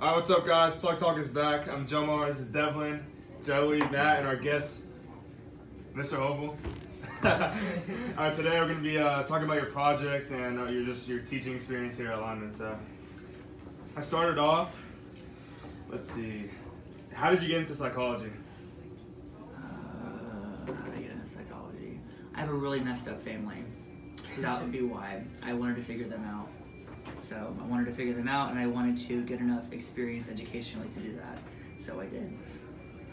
Alright, what's up guys? Plug Talk is back. I'm Jomo, this is Devlin, Joey, Matt, and our guest, Mr. Hovel. Alright, today we're going to be talking about your project and your teaching experience here at Lyman. So, I started off, let's see, how did you get into psychology? How did I get into psychology? I have a really messed up family, so that would be why I wanted to figure them out. So I wanted to figure them out, and I wanted to get enough experience educationally to do that. So I did.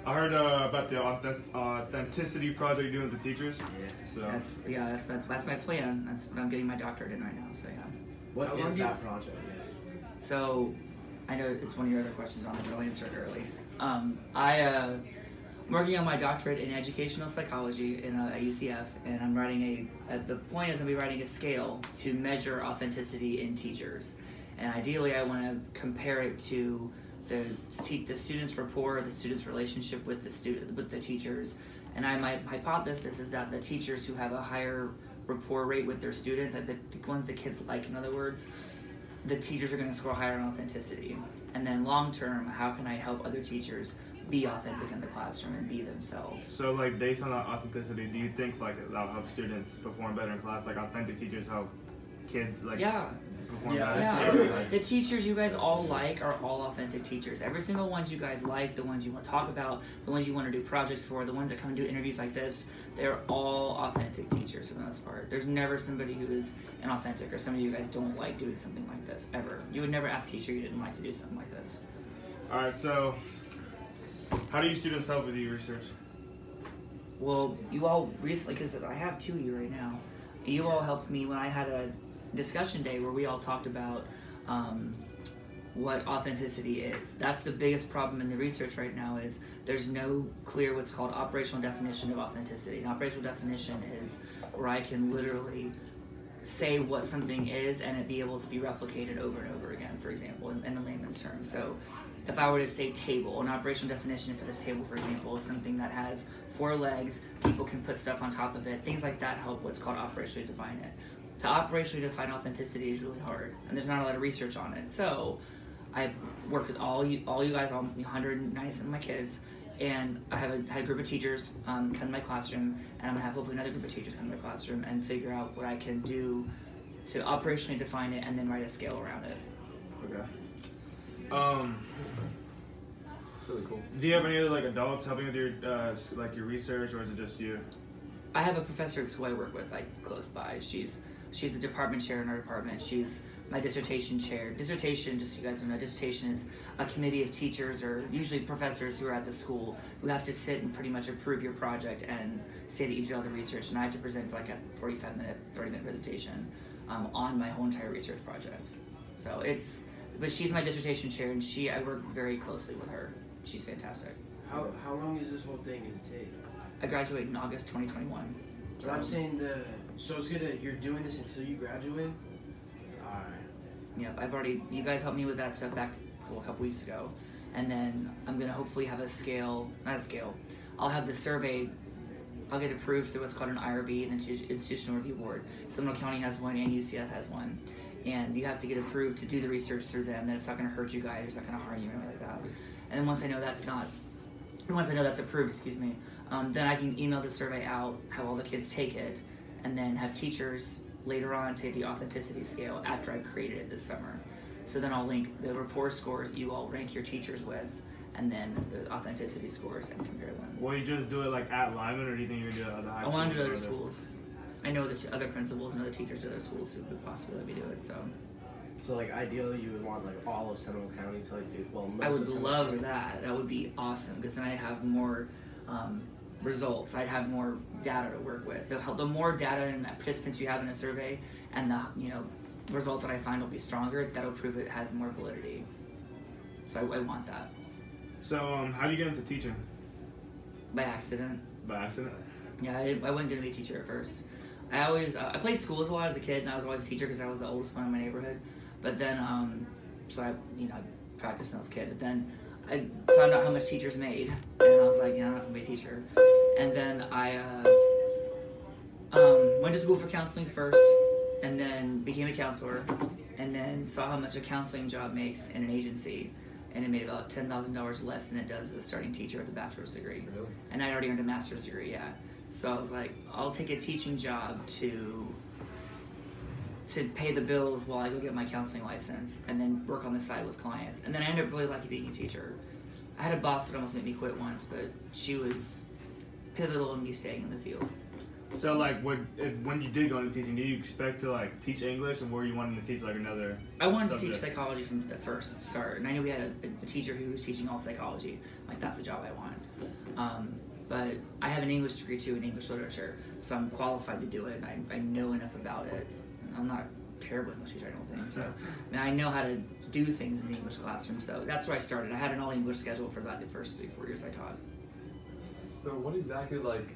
I heard about the authenticity project you're doing with the teachers. Yeah. So That's my plan. That's what I'm getting my doctorate in right now. So yeah. What is that project? So I know it's one of your other questions on it, but I'll answer it early. I'm working on my doctorate in educational psychology at UCF, and I'm writing the point is I'll be writing a scale to measure authenticity in teachers. And ideally I want to compare it to the students' rapport, the students' relationship with the teachers. And my hypothesis is that the teachers who have a higher rapport rate with their students, the ones the kids like, in other words, the teachers are going to score higher on authenticity. And then long term, how can I help other teachers be authentic in the classroom and be themselves? So like based on authenticity, do you think like that'll help students perform better in class? Like authentic teachers help kids perform better? Yeah. The teachers you guys all like are all authentic teachers. Every single ones you guys like, the ones you want to talk about, the ones you want to do projects for, the ones that come and do interviews like this, they're all authentic teachers for the most part. There's never somebody who is inauthentic or somebody you guys don't like doing something like this, ever. You would never ask a teacher you didn't like to do something like this. Alright, so how do you students help with your research? Well, you all recently, because I have two of you right now, you all helped me when I had a discussion day where we all talked about what authenticity is. That's the biggest problem in the research right now is there's no clear what's called operational definition of authenticity. An operational definition is where I can literally say what something is and it be able to be replicated over and over again, for example, in the layman's terms. So if I were to say table, an operational definition for this table, for example, is something that has 4 legs, people can put stuff on top of it, things like that help what's called operationally define it. To operationally define authenticity is really hard, and there's not a lot of research on it. So I've worked with all you guys, all 197 of my kids, and I had a group of teachers come to my classroom, and I'm gonna have hopefully another group of teachers come to my classroom and figure out what I can do to operationally define it and then write a scale around it. Okay. Really cool. Do you have any other adults helping with your your research, or is it just you? I have a professor at school I work with close by. She's the department chair in our department. She's my dissertation chair. Dissertation, just so you guys know, dissertation is a committee of teachers or usually professors who are at the school who have to sit and pretty much approve your project and say that you did all the research. And I have to present a 45-minute, 30-minute presentation on my whole entire research project. So but she's my dissertation chair, and I work very closely with her. She's fantastic. How long is this whole thing gonna take? I graduate in August 2021. So I'm saying you're doing this until you graduate? Alright. Yeah, you guys helped me with that stuff back a couple weeks ago. And then I'm gonna hopefully have I'll have the survey, I'll get approved through what's called an IRB, an Institutional Review Board. Seminole County has one and UCF has one. And you have to get approved to do the research through them, then it's not gonna hurt you guys, it's not gonna harm you or anything like that. And then once I know that's approved, then I can email the survey out, have all the kids take it, and then have teachers later on take the authenticity scale after I've created it this summer. So then I'll link the rapport scores you all rank your teachers with, and then the authenticity scores and compare them. Will you just do it at Lyman, or do you think you're gonna do it at other high schools? I want to do other schools. I know the other principals and other teachers at other schools who would possibly let me do it, so. So ideally you would want all of Seminole County to I would love that. That would be awesome, because then I'd have more results. I'd have more data to work with. The more data and participants you have in a survey, and the result that I find will be stronger, that'll prove it has more validity. So I want that. So how do you get into teaching? By accident. By accident? Yeah, I wasn't gonna be a teacher at first. I played schools a lot as a kid, and I was always a teacher because I was the oldest one in my neighborhood. But then, so I practiced when I was a kid. But then I found out how much teachers made, and I was like, I'm not gonna be a teacher. And then I went to school for counseling first, and then became a counselor, and then saw how much a counseling job makes in an agency, and it made about $10,000 less than it does as a starting teacher with a bachelor's degree. Really? And I'd already earned a master's degree, yeah. So I was like, I'll take a teaching job to pay the bills while I go get my counseling license and then work on the side with clients. And then I ended up really liking being a teacher. I had a boss that almost made me quit once, but she was pivotal in me staying in the field. So like, when you did go into teaching, do you expect to like teach English, or were you wanting to teach like another? I wanted to subject? teach psychology from the first start, and I knew we had a teacher who was teaching all psychology. Like, that's the job I want. But I have an English degree too in English literature, so I'm qualified to do it, and I know enough about it. I'm not a terrible English teacher, I don't think. So and I know how to do things in the English classroom, so that's where I started. I had an all-English schedule for about the first 3-4 years I taught. So what exactly like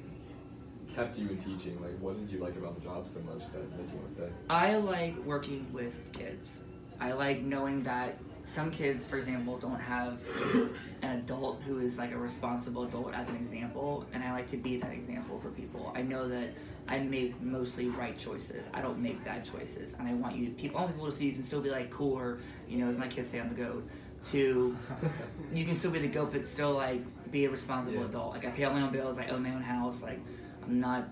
kept you in teaching? Like, what did you like about the job so much that made you want to stay? I like working with kids. I like knowing that some kids, for example, don't have an adult who is like a responsible adult as an example, and I like to be that example for people. I know that I make mostly right choices. I don't make bad choices, and I want I want people to see you can still be like cool, or as my kids say, I'm the goat. You can still be the goat, but still like be a responsible adult. Like, I pay all my own bills. I own my own house. Like, I'm not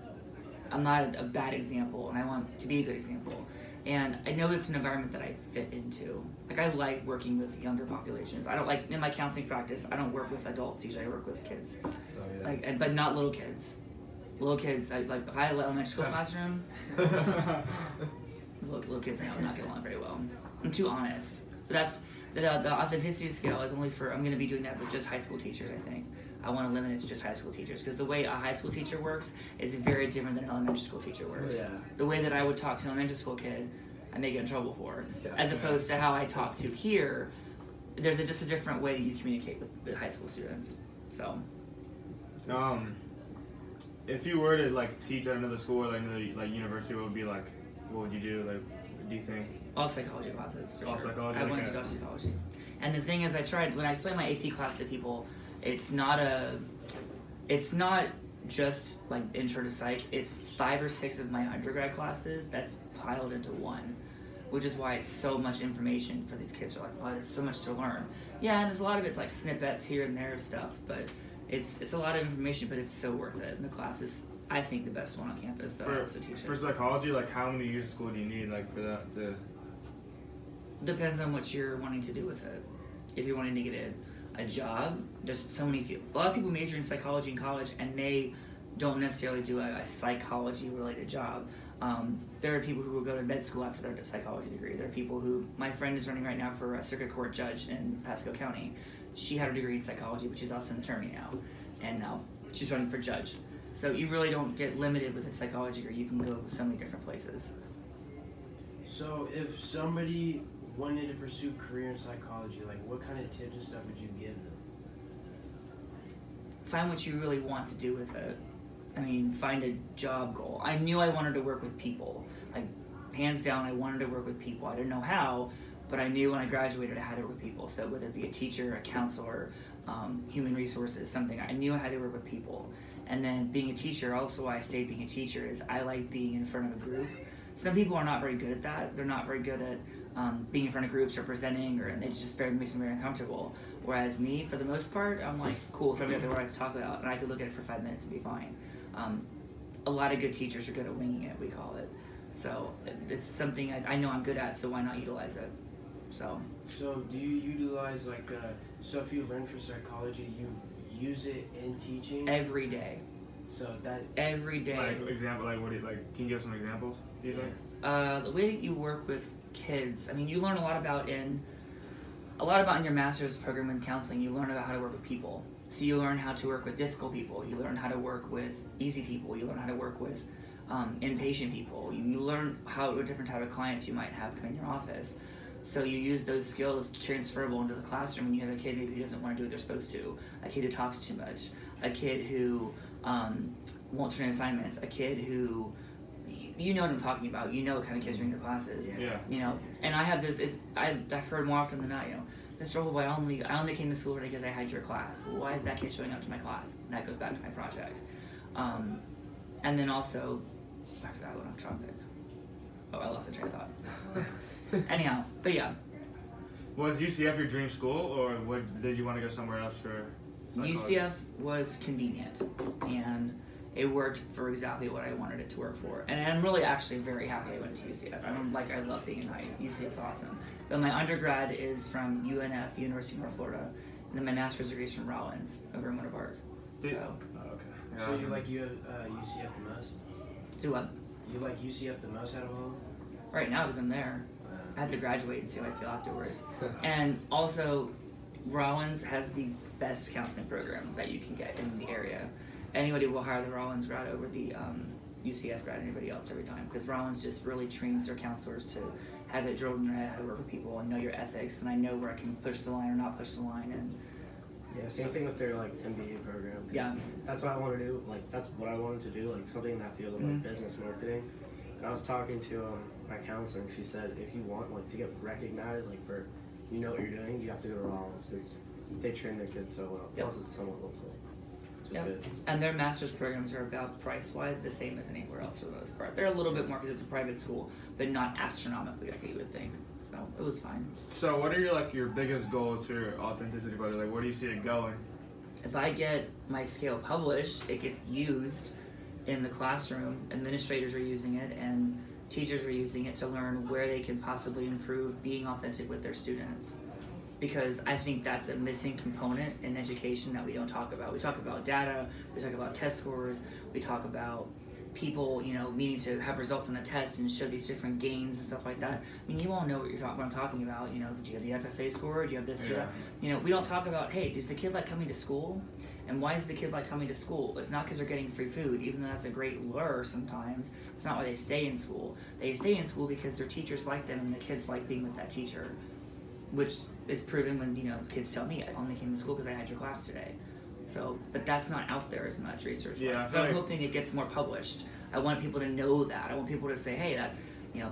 a bad example, and I want to be a good example. And I know it's an environment that I fit into. Like, I like working with younger populations. I don't like, in my counseling practice, I don't work with adults. Usually I work with kids. Oh, yeah. Like, but not little kids. Little kids, if I had an elementary school classroom, little kids now would not get along very well. I'm too honest. But that's, the authenticity scale is only for, I'm going to be doing that with just high school teachers, I think. I want to limit it to just high school teachers, because the way a high school teacher works is very different than an elementary school teacher works. Yeah. The way that I would talk to an elementary school kid, I may get in trouble for, Yeah. as opposed to how I talk to here. There's just a different way that you communicate with high school students. So, if you were to like teach at another school or like another like university, what would you do? Like, what do you think? all psychology classes, for All sure. psychology, I wanted okay. to do psychology. And the thing is, when I explain my AP class to people, it's not just like intro to psych. It's 5 or 6 of my undergrad classes that's piled into one, which is why it's so much information for these kids. Are like, oh, there's so much to learn. Yeah, and there's a lot of it's like snippets here and there of stuff, but it's a lot of information, but it's so worth it. And the class is, I think, the best one on campus, but I also teach For it. psychology, like how many years of school do you need like for that to? Depends on what you're wanting to do with it. If you're wanting to get a job, there's so many a lot of people major in psychology in college, and they don't necessarily do a psychology related job. There are people who will go to med school after their psychology degree. There are people who, my friend is running right now for a circuit court judge in Pasco County. She had a degree in psychology, but she's also an attorney now, and now she's running for judge. So you really don't get limited with a psychology degree. You can go so many different places. So if somebody wanted to pursue career in psychology, like what kind of tips and stuff would you give them? Find what you really want to do with it. I mean, find a job goal. I knew I wanted to work with people. Like, hands down, I wanted to work with people. I didn't know how, but I knew when I graduated I had to work with people. So whether it be a teacher, a counselor, human resources, something, I knew I had to work with people. And then being a teacher, also why I stayed being a teacher is I like being in front of a group. Some people are not very good at that. They're not very good at being in front of groups or presenting, and it just makes them very uncomfortable. Whereas me, for the most part, I'm like, cool, throw me out there what I have to talk about, and I could look at it for 5 minutes and be fine. A lot of good teachers are good at winging it, we call it. So it's something I know I'm good at, so why not utilize it? So do you utilize like stuff you learned for psychology, you use it in teaching? every day. So that Every day. Like example, like what do you like? Can you give some examples? Do you think? The way that you work with kids, I mean, you learn a lot about in your master's program in counseling. You learn about how to work with people. So you learn how to work with difficult people. You learn how to work with easy people. You learn how to work with impatient people. You learn how different type of clients you might have come in your office. So you use those skills transferable into the classroom when you have a kid maybe who doesn't want to do what they're supposed to, a kid who talks too much, a kid who won't turn in assignments, a kid who, you know what I'm talking about. You know what kind of kids are in your classes. Yeah. You know, and I have this. I've heard more often than not. You know, Mr. Hovel, I only came to school today because I had your class. Well, why is that kid showing up to my class? And that goes back to my project. And then also, I forgot what I'm trying to. Oh, I lost my train of thought. Anyhow, but yeah. Was UCF your dream school, or did you want to go somewhere else for psychology? UCF was convenient, and it worked for exactly what I wanted it to work for. And I'm really actually very happy I went to UCF. I love being in UCF's awesome. But my undergrad is from UNF, University of North Florida, and then my master's degree is from Rollins over in Winter Park. So, Oh, okay. Yeah. So you like UCF the most? do what? You like UCF the most out of all? Right now, because I'm there. I have to graduate and see how I feel afterwards. And also, Rollins has the best counseling program that you can get in the area. Anybody will hire the Rollins grad over the UCF grad, anybody else every time, because Rollins just really trains their counselors to have it drilled in their head how to work with people and know your ethics, and I know where I can push the line or not push the line. And Yeah, same thing with their like MBA program. 'Cause Yeah. that's what I want to do. Like that's what I wanted to do. Like something in that field of like Mhm. business marketing. And I was talking to my counselor, and she said if you want like to get recognized, like for you know what you're doing, you have to go to Rollins because they train their kids so well. Yep. Plus, it's somewhat local, which is Yep. good. And their master's programs are about price-wise the same as anywhere else for the most part. They're a little bit more because it's a private school, but not astronomically like you would think. So it was fine. So, what are your biggest goals for your authenticity project? Like, where do you see it going? If I get my scale published, it gets used in the classroom. Administrators are using it, and teachers are using it to learn where they can possibly improve being authentic with their students. Because I think that's a missing component in education that we don't talk about. We talk about data, we talk about test scores, we talk about people, needing to have results on a test and show these different gains and stuff like that. I mean, you all know what I'm talking about. Do you have the FSA score? Do you have this? Yeah. We don't talk about, hey, does the kid like coming to school? And why is the kid like coming to school? It's not because they're getting free food, even though that's a great lure sometimes. It's not why they stay in school. They stay in school because their teachers like them and the kids like being with that teacher, which is proven when, kids tell me, I only came to school because I had your class today. So, but that's not out there as much research. Yeah, I So feel I'm like- hoping it gets more published. I want people to know that. I want people to say, hey,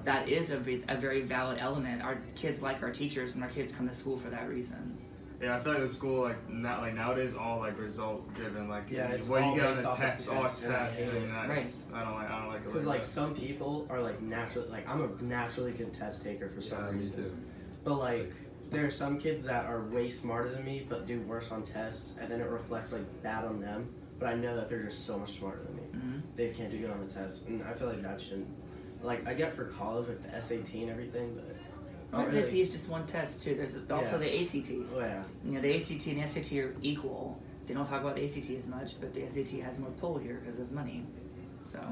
that is a very valid element. Our kids like our teachers, and our kids come to school for that reason. Yeah, I feel like the school nowadays all result driven. Like Yeah, it's what all you get on based the off of test, all tests, and I tests, hate it. and Right. I don't like it. Because like some people are like naturally like I'm a naturally good test taker for some Yeah, me reason. too. But like there are some kids that are way smarter than me but do worse on tests, and then it reflects like bad on them. But I know that they're just so much smarter than me. Mm-hmm. They can't do good on the test, and I feel like that shouldn't. Like I get for college like the SAT and everything, but I don't SAT really- is just one test too. There's also Yeah. the ACT. Oh yeah. The ACT and the SAT are equal. They don't talk about the ACT as much, but the SAT has more pull here because of money. So, I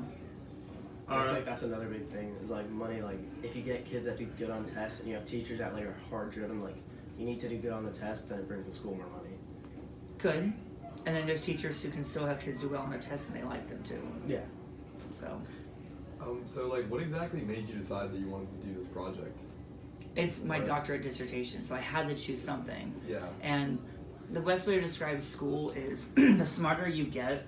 feel Alright. like that's another big thing is like money. Like if you get kids that do good on tests and you have teachers that like are hard driven, like you need to do good on the test, then it brings the school more money. good. And then there's teachers who can still have kids do well on a test and they like them too. Yeah. So, So like, what exactly made you decide that you wanted to do this project? it's my Right. doctorate dissertation, so I had to choose something. Yeah. And the best way to describe school is the smarter you get,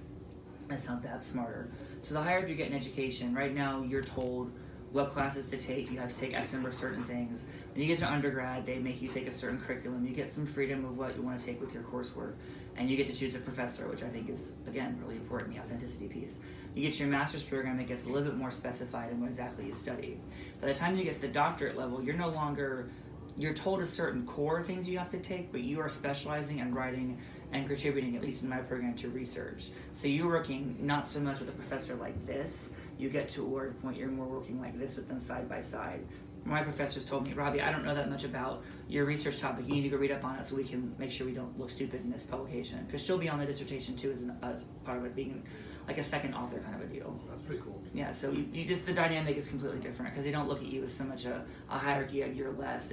it's not that smarter. So the higher up you get in education, right now you're told what classes to take. You have to take X number of certain things. When you get to undergrad, they make you take a certain curriculum. You get some freedom of what you want to take with your coursework. And you get to choose a professor, which I think is, again, really important, the authenticity piece. You get your master's program, it gets a little bit more specified in what exactly you study. By the time you get to the doctorate level, you're no longer, you're told a certain core things you have to take, but you are specializing and writing and contributing, at least in my program, to research. So you're working not so much with a professor like this, you get to a point you're more working like this with them side by side. My professors told me, Robbie, I don't know that much about your research topic. You need to go read up on it so we can make sure we don't look stupid in this publication. Because she'll be on the dissertation too as part of it being like a second author kind of a deal. That's pretty cool. Yeah, so you just, the dynamic is completely different because they don't look at you as so much a hierarchy of you're less,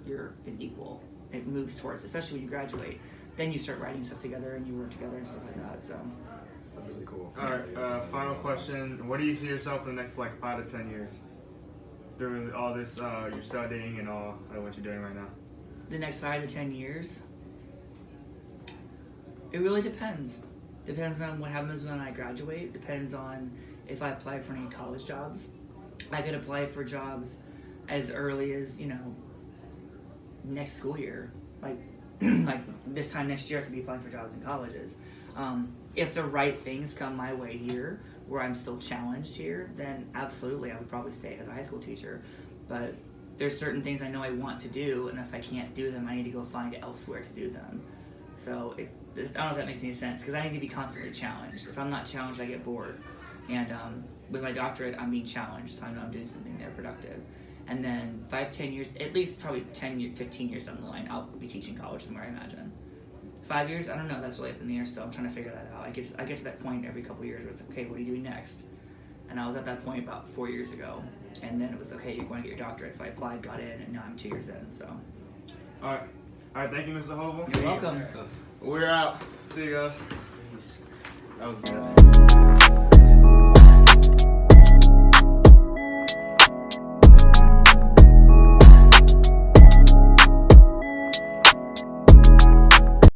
you're an equal. It moves towards, especially when you graduate. Then you start writing stuff together and you work together and stuff like that, so. That's really cool. All right. Final question: what do you see yourself in the next 5 to 10 years? Through all this, you're studying and all what you're doing right now. The next 5 to 10 years, it really depends. Depends on what happens when I graduate. Depends on if I apply for any college jobs. I could apply for jobs as early as, next school year. Like this time next year I could be applying for jobs in colleges. If the right things come my way here, where I'm still challenged here, then absolutely I would probably stay as a high school teacher. But there's certain things I know I want to do, and if I can't do them, I need to go find elsewhere to do them. So I don't know if that makes any sense, because I need to be constantly challenged. If I'm not challenged, I get bored. And with my doctorate, I'm being challenged, so I know I'm doing something there productive. And then 5-10 years, at least probably 15 years down the line, I'll be teaching college somewhere, I imagine. 5 years, I don't know, that's really up in the air still. I'm trying to figure that out. I get to that point every couple years where it's, okay, what are you doing next? And I was at that point about 4 years ago. And then it was, okay, you're going to get your doctorate. So I applied, got in, and now I'm 2 years in, so. All right, thank you, Mr. Hovel. You're welcome. We're out. See you guys. Peace. That was good.